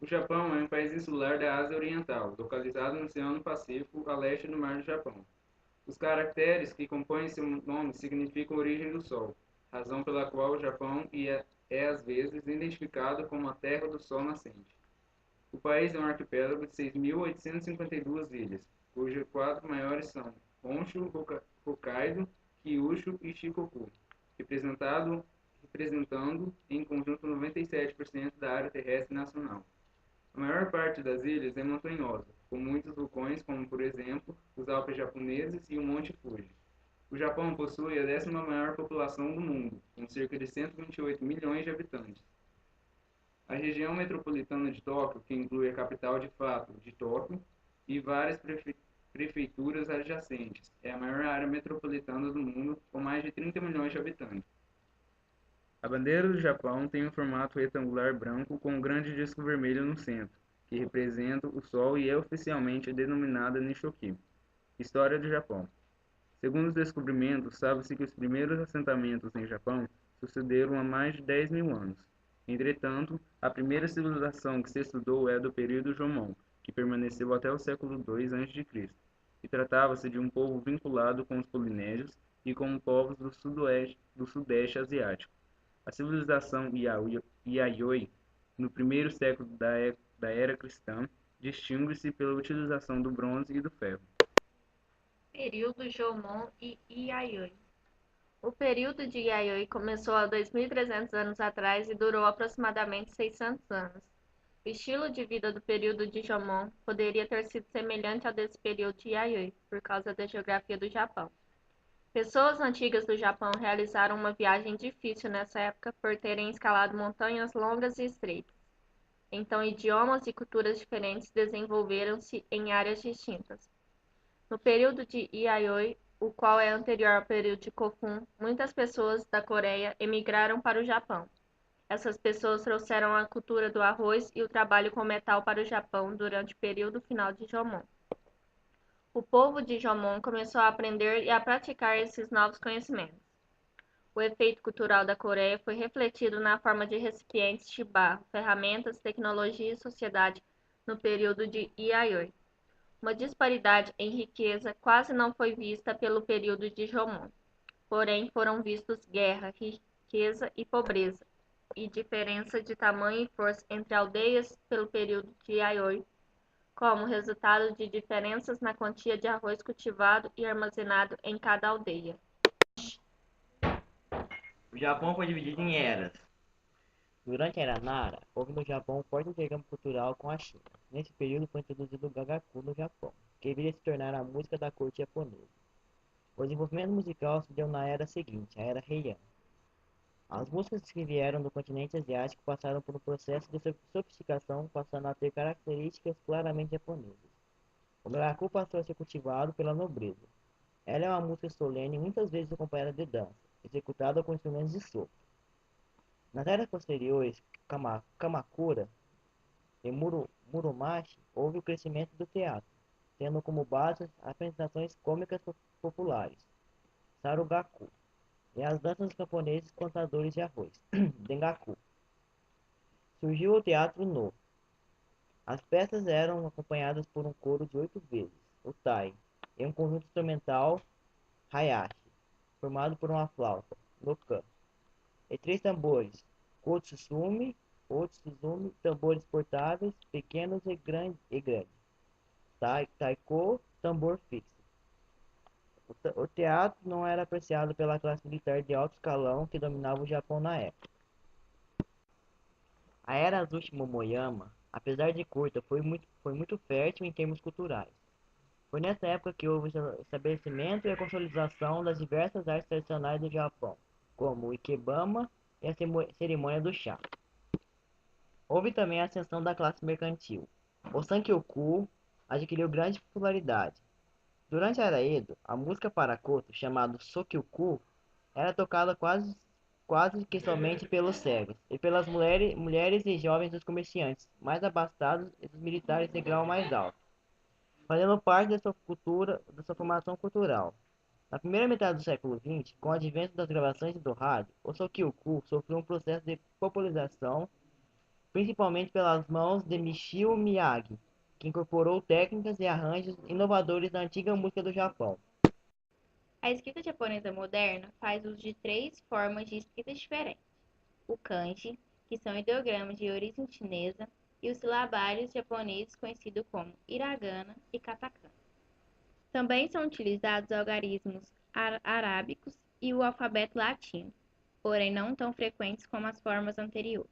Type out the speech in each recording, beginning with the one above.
Japão é um país insular da Ásia Oriental, localizado no Oceano Pacífico, a leste do Mar do Japão. Os caracteres que compõem seu nome significam origem do Sol, razão pela qual o Japão é às vezes identificado como a Terra do Sol Nascente. O país é um arquipélago de 6.852 ilhas, cujos quatro maiores são Honshu, Hokkaido, Kyushu e Shikoku, representando em conjunto 97% da área terrestre nacional. A maior parte das ilhas é montanhosa, com muitos vulcões, como por exemplo os Alpes japoneses e o Monte Fuji. O Japão possui a décima maior população do mundo, com cerca de 128 milhões de habitantes. A região metropolitana de Tóquio, que inclui a capital de fato de Tóquio e várias prefeituras adjacentes, é a maior área metropolitana do mundo, com mais de 30 milhões de habitantes. A bandeira do Japão tem um formato retangular branco com um grande disco vermelho no centro, que representa o Sol e é oficialmente denominada Nishoki. História do Japão. Segundo os descobrimentos, sabe-se que os primeiros assentamentos em Japão sucederam há mais de 10 mil anos. Entretanto, a primeira civilização que se estudou é a do período Jomon, que permaneceu até o século II a.C., e tratava-se de um povo vinculado com os polinésios e com povos do sudeste asiático. A civilização Yayoi, no primeiro século da era cristã, distingue-se pela utilização do bronze e do ferro. Período Jomon e Yayoi. O período de Yayoi começou há 2.300 anos atrás e durou aproximadamente 600 anos. O estilo de vida do período de Jomon poderia ter sido semelhante ao desse período de Yayoi, por causa da geografia do Japão. Pessoas antigas do Japão realizaram uma viagem difícil nessa época por terem escalado montanhas longas e estreitas. Então, idiomas e culturas diferentes desenvolveram-se em áreas distintas. No período de Yayoi, o qual é anterior ao período de Kofun, muitas pessoas da Coreia emigraram para o Japão. Essas pessoas trouxeram a cultura do arroz e o trabalho com metal para o Japão durante o período final de Jomon. O povo de Jomon começou a aprender e a praticar esses novos conhecimentos. O efeito cultural da Coreia foi refletido na forma de recipientes de barro, ferramentas, tecnologia e sociedade no período de Yayoi. Uma disparidade em riqueza quase não foi vista pelo período de Jomon, porém foram vistos guerra, riqueza e pobreza, e diferença de tamanho e força entre aldeias pelo período de Yayoi, como resultado de diferenças na quantia de arroz cultivado e armazenado em cada aldeia. O Japão foi dividido em eras. Durante a Era Nara, houve no Japão um forte intercâmbio cultural com a China. Nesse período foi introduzido o Gagaku no Japão, que viria a se tornar a música da corte japonesa. O desenvolvimento musical se deu na era seguinte, a Era Heian. As músicas que vieram do continente asiático passaram por um processo de sofisticação, passando a ter características claramente japonesas. O Gagaku passou a ser cultivado pela nobreza. Ela é uma música solene muitas vezes acompanhada de dança, executada com instrumentos de sopro. Nas eras posteriores, Kamakura e Muromachi, houve o crescimento do teatro, tendo como base apresentações cômicas populares, Sarugaku, e as danças dos camponeses plantadores de arroz, Dengaku. Surgiu o teatro no. As peças eram acompanhadas por um coro de 8 vezes, o Tai, e um conjunto instrumental, Hayashi, formado por uma flauta, Lokan, e 3 tambores, Kotsuzumi, tambores portáveis, pequenos e grandes, taiko, tambor fixo. O teatro não era apreciado pela classe militar de alto escalão que dominava o Japão na época. A era Azuchi Momoyama, apesar de curta, foi muito fértil em termos culturais. Foi nessa época que houve o estabelecimento e a consolidação das diversas artes tradicionais do Japão, como o Ikebana e a cerimônia do chá. Houve também a ascensão da classe mercantil. O Sankyoku adquiriu grande popularidade. Durante a Era Edo, a música para koto, chamada Sokyoku, era tocada quase que somente pelos cegos e pelas mulheres e jovens dos comerciantes mais abastados e dos militares de grau mais alto, fazendo parte da sua formação cultural. Na primeira metade do século XX, com o advento das gravações e do rádio, o Sokyoku sofreu um processo de popularização principalmente pelas mãos de Michio Miyagi, que incorporou técnicas e arranjos inovadores da antiga música do Japão. A escrita japonesa moderna faz uso de três formas de escrita diferentes: o kanji, que são ideogramas de origem chinesa, e os silabários japoneses conhecidos como hiragana e katakana. Também são utilizados algarismos arábicos e o alfabeto latino, porém não tão frequentes como as formas anteriores.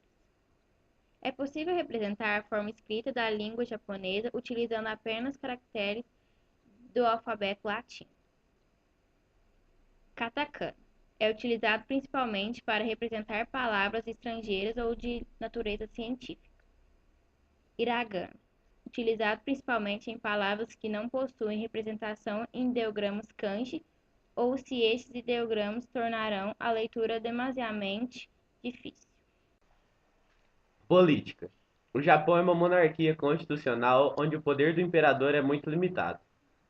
É possível representar a forma escrita da língua japonesa utilizando apenas caracteres do alfabeto latino. Katakana é utilizado principalmente para representar palavras estrangeiras ou de natureza científica. Hiragana, utilizado principalmente em palavras que não possuem representação em ideogramas kanji ou se estes ideogramas tornarão a leitura demasiadamente difícil. Política. O Japão é uma monarquia constitucional onde o poder do imperador é muito limitado.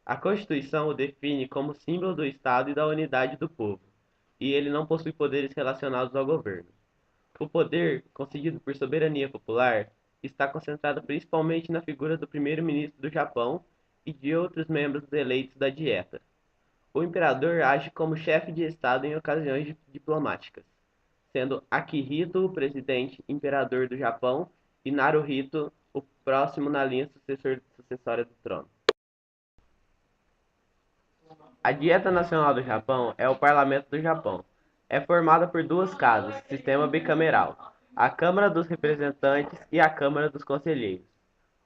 A Constituição o define como símbolo do Estado e da unidade do povo, e ele não possui poderes relacionados ao governo. O poder, concedido por soberania popular, está concentrado principalmente na figura do primeiro-ministro do Japão e de outros membros eleitos da Dieta. O imperador age como chefe de Estado em ocasiões diplomáticas, sendo Akihito o presidente imperador do Japão e Naruhito o próximo na linha sucessória do trono. A Dieta Nacional do Japão é o Parlamento do Japão. É formada por duas casas, sistema bicameral, a Câmara dos Representantes e a Câmara dos Conselheiros.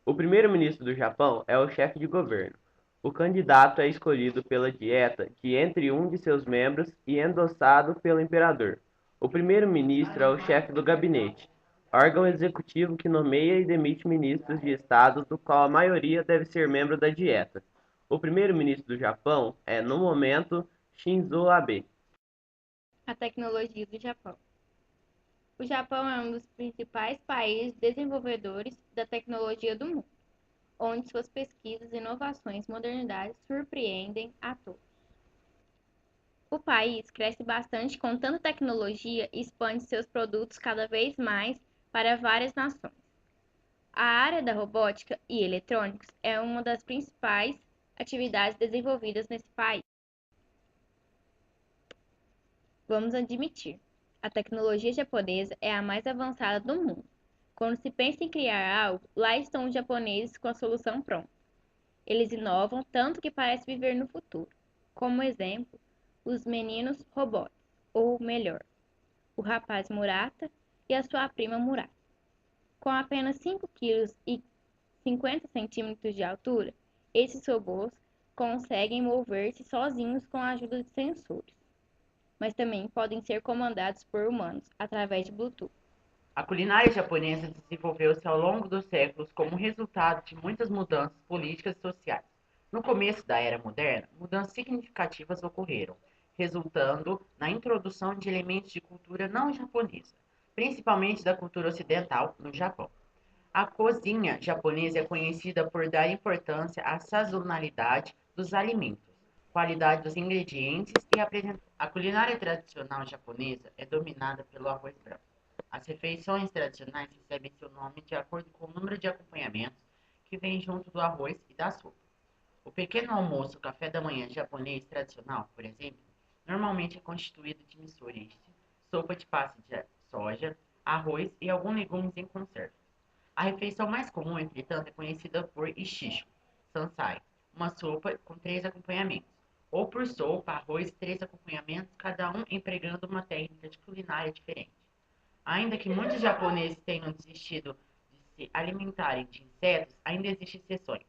O primeiro-ministro do Japão é o chefe de governo. O candidato é escolhido pela Dieta de entre um de seus membros e endossado pelo imperador. O primeiro-ministro é o chefe do gabinete, órgão executivo que nomeia e demite ministros de estado, do qual a maioria deve ser membro da Dieta. O primeiro-ministro do Japão é, no momento, Shinzo Abe. A tecnologia do Japão. O Japão é um dos principais países desenvolvedores da tecnologia do mundo, onde suas pesquisas, inovações e modernidades surpreendem a todos. O país cresce bastante com tanta tecnologia e expande seus produtos cada vez mais para várias nações. A área da robótica e eletrônicos é uma das principais atividades desenvolvidas nesse país. Vamos admitir, a tecnologia japonesa é a mais avançada do mundo. Quando se pensa em criar algo, lá estão os japoneses com a solução pronta. Eles inovam tanto que parece viver no futuro. Como exemplo, os meninos robôs, ou melhor, o rapaz Murata e a sua prima Murata. Com apenas 5 kg e 50 centímetros de altura, esses robôs conseguem mover-se sozinhos com a ajuda de sensores, mas também podem ser comandados por humanos através de Bluetooth. A culinária japonesa desenvolveu-se ao longo dos séculos como resultado de muitas mudanças políticas e sociais. No começo da era moderna, mudanças significativas ocorreram, resultando na introdução de elementos de cultura não japonesa, principalmente da cultura ocidental no Japão. A cozinha japonesa é conhecida por dar importância à sazonalidade dos alimentos, qualidade dos ingredientes e apresentação. A culinária tradicional japonesa é dominada pelo arroz branco. As refeições tradicionais recebem seu nome de acordo com o número de acompanhamentos que vem junto do arroz e da sopa. O pequeno almoço, o café da manhã japonês tradicional, por exemplo, normalmente é constituído de miso rice, sopa de pasta de soja, arroz e alguns legumes em conserva. A refeição mais comum, entretanto, é conhecida por ishicho, sansai, uma sopa com 3 acompanhamentos, ou por sopa, arroz e 3 acompanhamentos, cada um empregando uma técnica de culinária diferente. Ainda que muitos japoneses tenham desistido de se alimentarem de insetos, ainda existem exceções.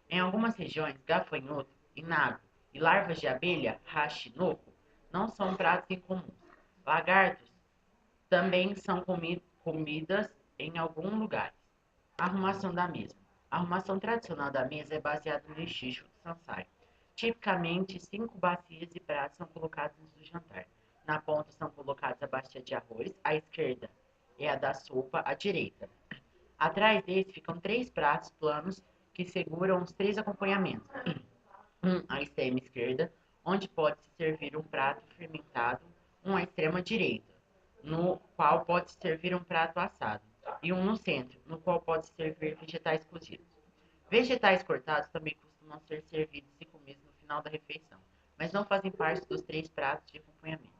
Em algumas regiões, gafanhoto, inago e larvas de abelha, hachinoko, não são pratos incomuns. Lagartos também são comidas em alguns lugares. A arrumação da mesa. A arrumação tradicional da mesa é baseada no shicho sansai. Tipicamente, 5 bacias e pratos são colocados antes do jantar. Na ponta são colocados a bacia de arroz, à esquerda é a da sopa, à direita. Atrás deles ficam 3 pratos planos que seguram os 3 acompanhamentos. Um à extrema esquerda, onde pode-se servir um prato fermentado, um à extrema direita, no qual pode-se servir um prato assado. e um no centro, no qual pode servir vegetais cozidos. Vegetais cortados também costumam ser servidos e comidos no final da refeição, mas não fazem parte dos 3 pratos de acompanhamento.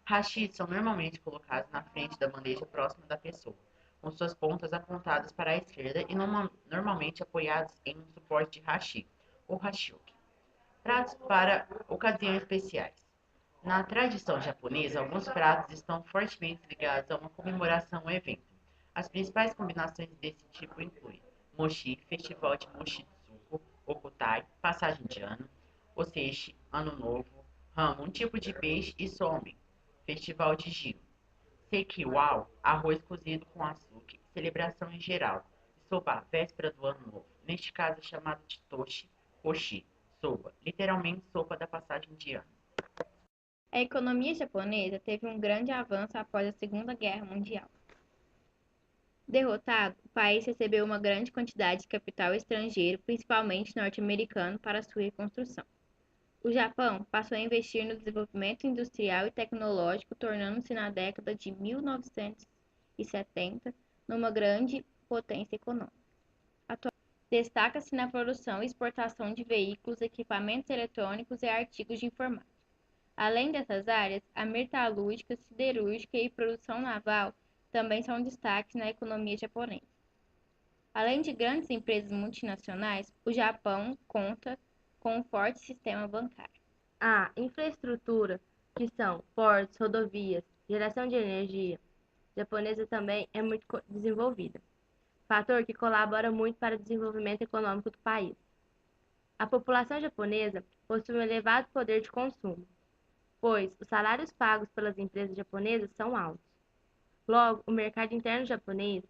Hashis são normalmente colocados na frente da bandeja próxima da pessoa, com suas pontas apontadas para a esquerda e normalmente apoiados em um suporte de hashi, ou hashoki. Pratos para ocasiões especiais. Na tradição japonesa, alguns pratos estão fortemente ligados a uma comemoração ou evento. As principais combinações desse tipo incluem mochi, festival de mochitsuko, okutai, passagem de ano, osechi, ano novo, ramo, um tipo de peixe, e somen, festival de Gio. Sekiwao, arroz cozido com açúcar, celebração em geral. E soba, véspera do ano novo. Neste caso é chamado de toshi, koshi, soba, literalmente sopa da passagem de ano. A economia japonesa teve um grande avanço após a Segunda Guerra Mundial. Derrotado, o país recebeu uma grande quantidade de capital estrangeiro, principalmente norte-americano, para sua reconstrução. O Japão passou a investir no desenvolvimento industrial e tecnológico, tornando-se na década de 1970 numa grande potência econômica. Destaca-se na produção e exportação de veículos, equipamentos eletrônicos e artigos de informática. Além dessas áreas, a metalúrgica, siderúrgica e produção naval também são destaques na economia japonesa. Além de grandes empresas multinacionais, o Japão conta com um forte sistema bancário. A infraestrutura, que são portos, rodovias, geração de energia, japonesa também é muito desenvolvida, fator que colabora muito para o desenvolvimento econômico do país. A população japonesa possui um elevado poder de consumo, pois os salários pagos pelas empresas japonesas são altos. Logo, o mercado interno japonês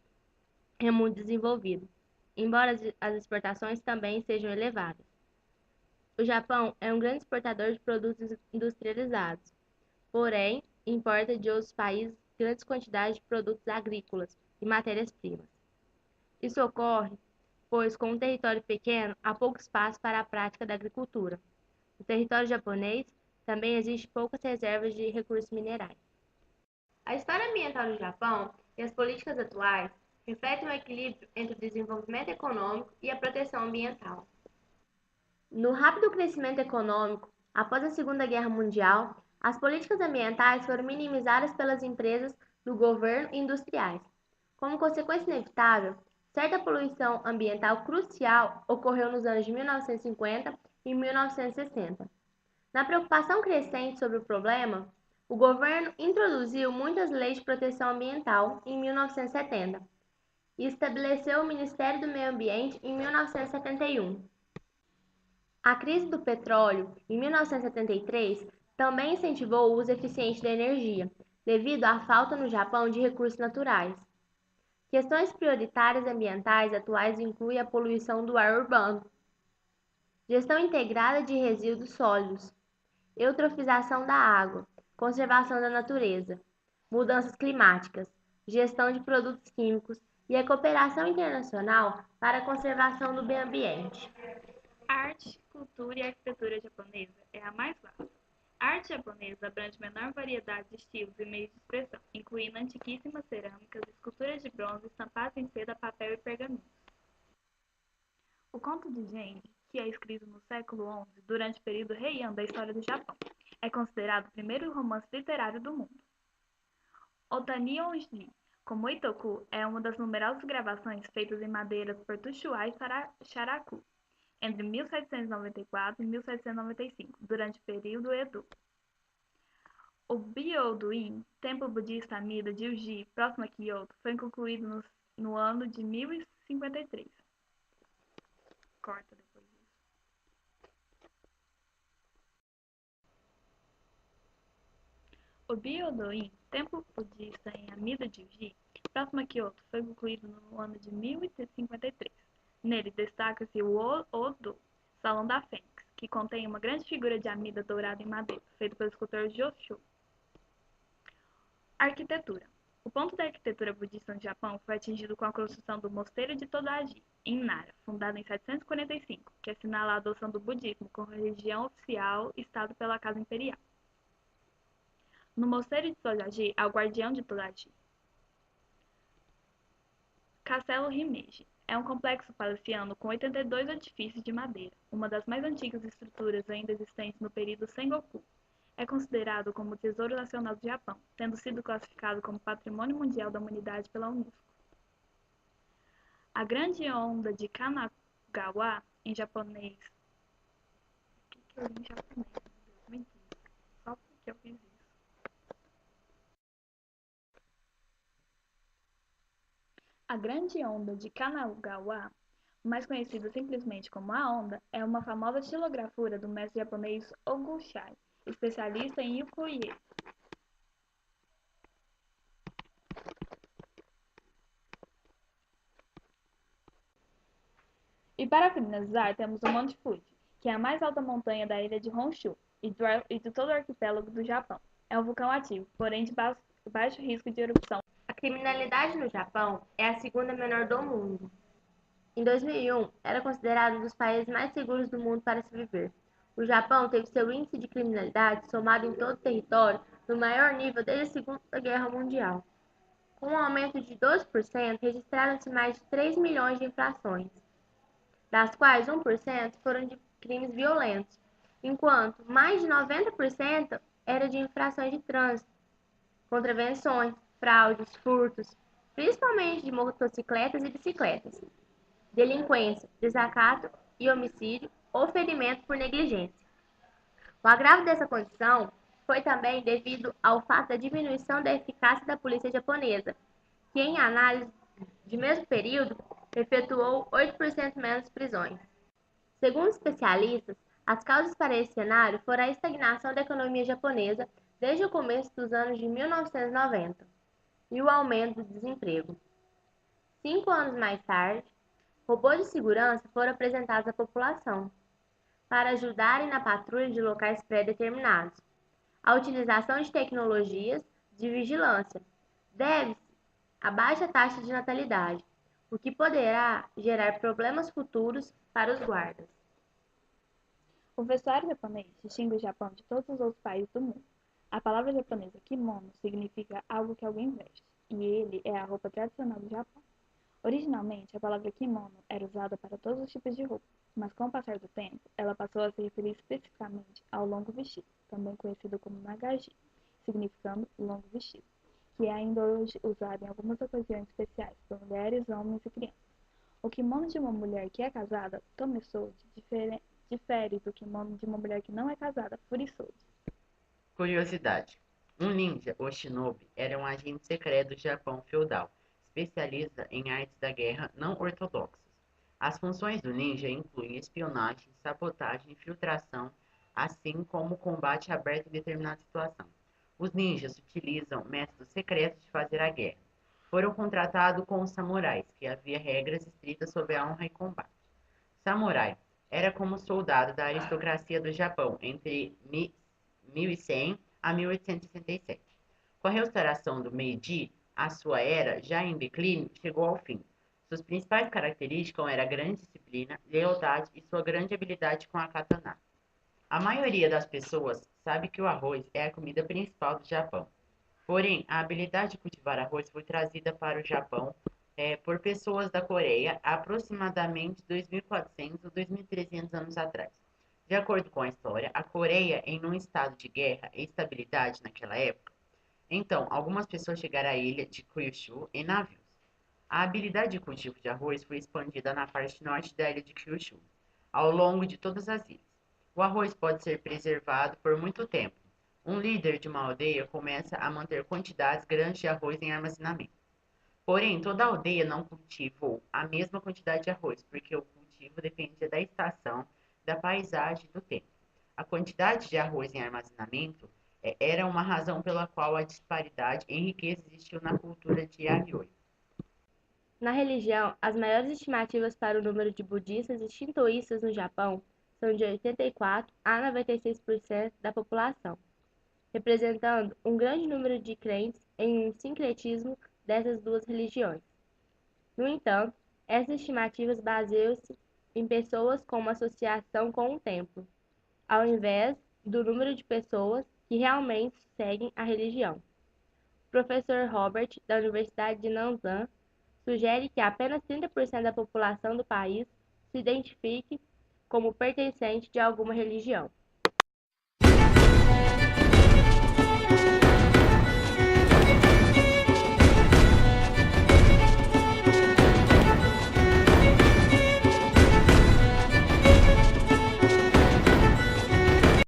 é muito desenvolvido, embora as exportações também sejam elevadas. O Japão é um grande exportador de produtos industrializados, porém, importa de outros países grandes quantidades de produtos agrícolas e matérias-primas. Isso ocorre, pois com um território pequeno, há pouco espaço para a prática da agricultura. No território japonês, também existem poucas reservas de recursos minerais. A história ambiental do Japão e as políticas atuais refletem o equilíbrio entre o desenvolvimento econômico e a proteção ambiental. No rápido crescimento econômico, após a Segunda Guerra Mundial, as políticas ambientais foram minimizadas pelas empresas do governo e industriais. Como consequência inevitável, certa poluição ambiental crucial ocorreu nos anos de 1950 e 1960. Na preocupação crescente sobre o problema, o governo introduziu muitas leis de proteção ambiental em 1970 e estabeleceu o Ministério do Meio Ambiente em 1971. A crise do petróleo, em 1973, também incentivou o uso eficiente da energia, devido à falta no Japão de recursos naturais. Questões prioritárias ambientais atuais incluem a poluição do ar urbano, gestão integrada de resíduos sólidos, eutrofização da água, conservação da natureza, mudanças climáticas, gestão de produtos químicos e a cooperação internacional para a conservação do meio ambiente. A arte, cultura e arquitetura japonesa é a mais vasta. A arte japonesa abrange menor variedade de estilos e meios de expressão, incluindo antiquíssimas cerâmicas, esculturas de bronze, estampados em seda, papel e pergaminhos. O Conto de Genji, que é escrito no século XI, durante o período Heian da história do Japão, é considerado o primeiro romance literário do mundo. O Tanyōji, como Itoku, é uma das numerosas gravações feitas em madeiras por Tushuai Sharaku, entre 1794 e 1795, durante o período Edo. O Byodo-in, templo budista Amida de Uji, próximo a Kyoto, foi concluído no ano de 1053. Corta depois disso. O Byodo-in, templo budista em Amida de Uji, próximo a Kyoto, foi concluído no ano de 1053. Nele destaca-se o Odo, Salão da Fênix, que contém uma grande figura de Amida dourada em madeira, feito pelo escultor Joshu. Arquitetura. O ponto da arquitetura budista no Japão foi atingido com a construção do Mosteiro de Todaji, em Nara, fundado em 745, que assinala a adoção do budismo como religião oficial estado pela Casa Imperial. No Mosteiro de Todaji há o Guardião de Todaji. Castelo Himeji é um complexo palaciano com 82 edifícios de madeira, uma das mais antigas estruturas ainda existentes no período Sengoku. É considerado como o Tesouro Nacional do Japão, tendo sido classificado como Patrimônio Mundial da Humanidade pela Unesco. A Grande Onda de Kanagawa, em japonês... O que eu li em japonês? Meu Deus, me diga. Só porque eu fiz isso. A Grande Onda de Kanagawa, mais conhecida simplesmente como a Onda, é uma famosa xilografura do mestre japonês Ogu Shai, especialista em ukiyo-e. E para finalizar, temos o Monte Fuji, que é a mais alta montanha da ilha de Honshu e de todo o arquipélago do Japão. É um vulcão ativo, porém de baixo risco de erupção. A criminalidade no Japão é a segunda menor do mundo. Em 2001, era considerado um dos países mais seguros do mundo para se viver. O Japão teve seu índice de criminalidade somado em todo o território no maior nível desde a Segunda Guerra Mundial. Com um aumento de 12%, registraram-se mais de 3 milhões de infrações, das quais 1% foram de crimes violentos, enquanto mais de 90% era de infrações de trânsito, contravenções, fraudes, furtos, principalmente de motocicletas e bicicletas, delinquência, desacato e homicídio ou ferimento por negligência. O agravo dessa condição foi também devido ao fato da diminuição da eficácia da polícia japonesa, que em análise de mesmo período efetuou 8% menos prisões. Segundo especialistas, as causas para esse cenário foram a estagnação da economia japonesa desde o começo dos anos de 1990 e o aumento do desemprego. 5 anos mais tarde, robôs de segurança foram apresentados à população para ajudarem na patrulha de locais pré-determinados. A utilização de tecnologias de vigilância deve-se à baixa taxa de natalidade, o que poderá gerar problemas futuros para os guardas. O vestuário japonês distingue o Japão de todos os outros países do mundo. A palavra japonesa kimono significa algo que alguém veste, e ele é a roupa tradicional do Japão. Originalmente, a palavra kimono era usada para todos os tipos de roupa, mas com o passar do tempo, ela passou a se referir especificamente ao longo vestido, também conhecido como nagaji, significando longo vestido, que é ainda hoje usado em algumas ocasiões especiais por mulheres, homens e crianças. O kimono de uma mulher que é casada, tomesoji, difere do kimono de uma mulher que não é casada, furisoji. Curiosidade. Um ninja, ou shinobi, era um agente secreto do Japão feudal, especialista em artes da guerra não ortodoxas. As funções do ninja incluem espionagem, sabotagem e infiltração, assim como o combate aberto em determinada situação. Os ninjas utilizam métodos secretos de fazer a guerra. Foram contratados com os samurais, que havia regras estritas sobre a honra e combate. Samurai era como soldado da aristocracia do Japão entre 1100 a 1867. Com a restauração do Meiji, a sua era, já em declínio, chegou ao fim. Suas principais características eram a grande disciplina, lealdade e sua grande habilidade com a katana. A maioria das pessoas sabe que o arroz é a comida principal do Japão. Porém, a habilidade de cultivar arroz foi trazida para o Japão por pessoas da Coreia há aproximadamente 2.400 ou 2.300 anos atrás. De acordo com a história, a Coreia em um estado de guerra e instabilidade naquela época. Então, algumas pessoas chegaram à ilha de Kyushu em navios. A habilidade de cultivo de arroz foi expandida na parte norte da ilha de Kyushu, ao longo de todas as ilhas. O arroz pode ser preservado por muito tempo. Um líder de uma aldeia começa a manter quantidades grandes de arroz em armazenamento. Porém, toda a aldeia não cultivou a mesma quantidade de arroz, porque o cultivo dependia da estação, da paisagem e do tempo. A quantidade de arroz em armazenamento era uma razão pela qual a disparidade em riqueza existiu na cultura de Yayoi. Na religião, as maiores estimativas para o número de budistas e shintoístas no Japão são de 84 a 96% da população, representando um grande número de crentes em um sincretismo dessas duas religiões. No entanto, essas estimativas baseiam-se em pessoas com uma associação com o templo, ao invés do número de pessoas que realmente seguem a religião. O professor Robert, da Universidade de Nanzan, sugere que apenas 30% da população do país se identifique como pertencente de alguma religião.